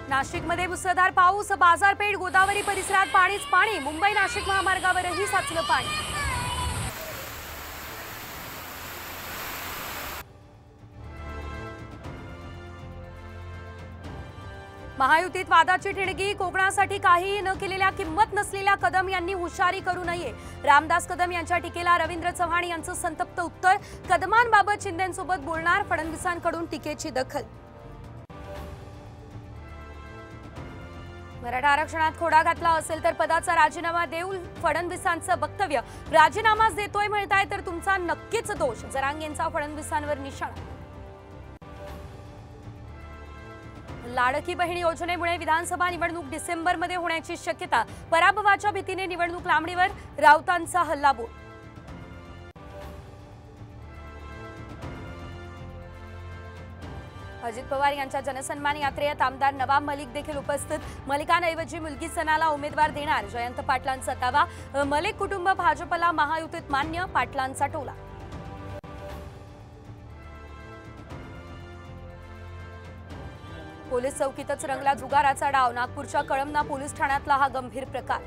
नाशिकमध्ये मुसळधार पाऊस, बाजारपेठ गोदावरी परिसरात पाणीच पाणी, मुंबई नाशिक महामार्गावरही साचलं पाणी। महायुतीत वादाची ठिणगी, कोकणासाठी काहीही न केलेल्या किंमत नसलेल्या कदम यांनी हुशारी करू नये। रामदास कदम यांच्या टीकेला रवींद्र चव्हाण यांचं संतप्त उत्तर, कदमांबाबत शिंदेंसोबत बोलणार, फडणवीसांकडून टीकेची दखल। मराठा आरक्षणात खोडा घातला असेल तर पदाचा राजीनामा देऊ, फडणवीसांचं वक्तव्य। राजीनामाच देतोय म्हणताय तर तुमचा नक्कीच दोष, जरांगेंचा फडणवीसांवर निशाणा। लाडकी बहीण योजनेमुळे विधानसभा निवडणूक डिसेंबरमध्ये होण्याची शक्यता, पराभवाच्या भीतीने निवडणूक लांबणीवर, राऊतांचा हल्लाबोल। अजित पवार यांच्या जनसन्मान यात्रेत आमदार नवाब मलिक देखील उपस्थित, मलिकांऐवजी मुलगी सनाला उमेदवार देणार, जयंत पाटलांचा दावा। मलिक कुटुंब भाजपला महायुतीत मान्य, पाटलांचा टोला। पोलीस चौकीतच रंगला जुगाराचा डाव, नागपूरच्या कळमना पोलीस ठाण्यातला हा गंभीर प्रकार।